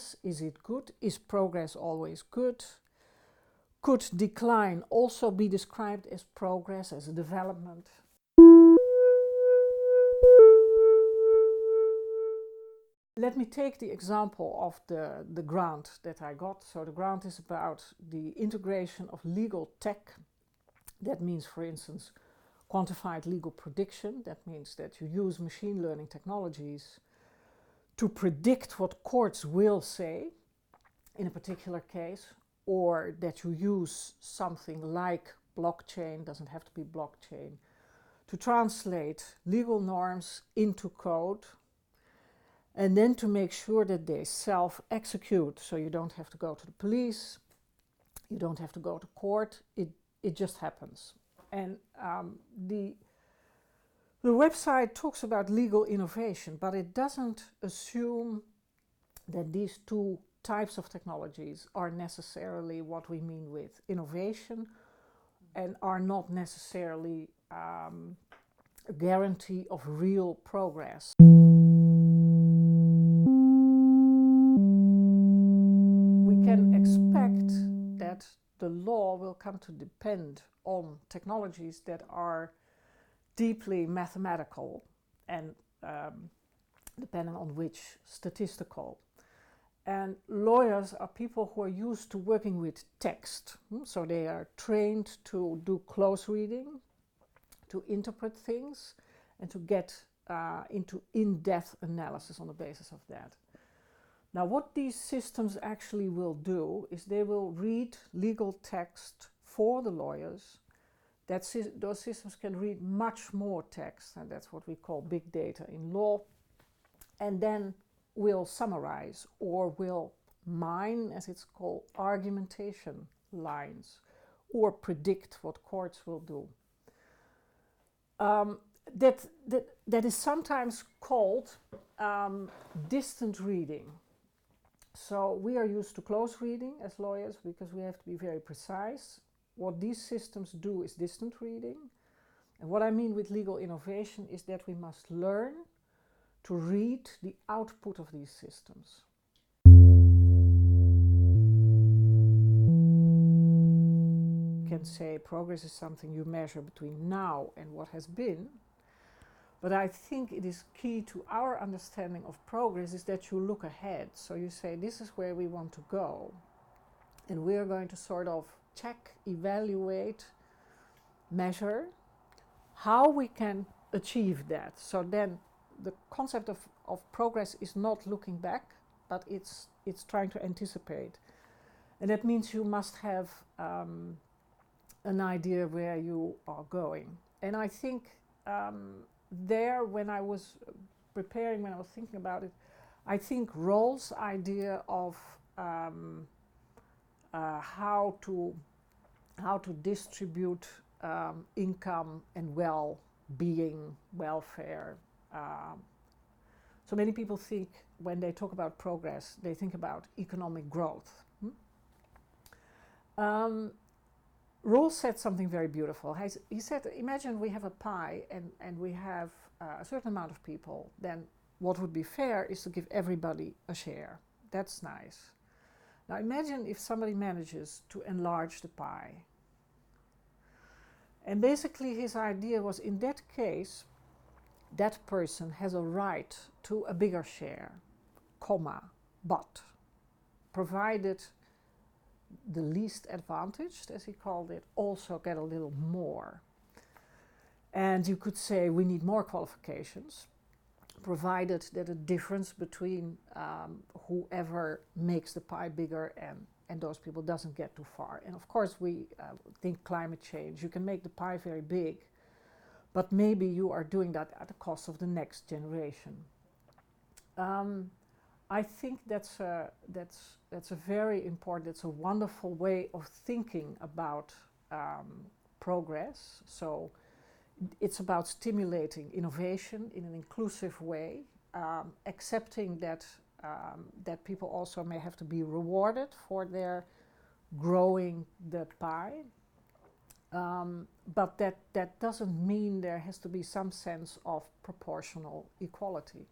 progress? Is it good? Is progress always good? Could decline also be described as progress, as a development? Let me take the example of the grant that I got. So the grant is about the integration of legal tech. That means, for instance, quantified legal prediction. That means that you use machine learning technologies to predict what courts will say in a particular case, or that you use something like blockchain, doesn't have to be blockchain, to translate legal norms into code, and then to make sure that they self-execute. So you don't have to go to the police, you don't have to go to court, it just happens. And the website talks about legal innovation, but it doesn't assume that these two types of technologies are necessarily what we mean with innovation, and are not necessarily a guarantee of real progress. We can expect that the law will come to depend on technologies that are deeply mathematical and depending on which, statistical. And lawyers are people who are used to working with text. So they are trained to do close reading, to interpret things, and to get into in-depth analysis on the basis of that. Now, what these systems actually will do is they will read legal text for the lawyers. Those systems can read much more text, and that's what we call big data in law, and then will summarize or will mine, as it's called, argumentation lines, or predict what courts will do. That is sometimes called distant reading. So we are used to close reading as lawyers because we have to be very precise. What these systems do is distant reading. And what I mean with legal innovation is that we must learn to read the output of these systems. You can say progress is something you measure between now and what has been. But I think it is key to our understanding of progress is that you look ahead. So you say, this is where we want to go. And we are going to sort of check, evaluate, measure how we can achieve that. So then the concept of progress is not looking back, but it's trying to anticipate. And that means you must have an idea where you are going. And I think there, when I was preparing, when I was thinking about it, I think Rawls' idea of how to distribute income and well-being, welfare. So many people think when they talk about progress, they think about economic growth. Rawls said something very beautiful. He said, imagine we have a pie and we have a certain amount of people. Then what would be fair is to give everybody a share. That's nice. Now imagine if somebody manages to enlarge the pie. And basically his idea was, in that case, that person has a right to a bigger share, but provided the least advantaged, as he called it, also get a little more. And you could say we need more qualifications, provided that the difference between whoever makes the pie bigger and those people doesn't get too far. And of course we think climate change, you can make the pie very big, but maybe you are doing that at the cost of the next generation. I think that's a very important, it's a wonderful way of thinking about progress. So it's about stimulating innovation in an inclusive way, accepting that people also may have to be rewarded for their growing the pie. But that doesn't mean there has to be some sense of proportional equality.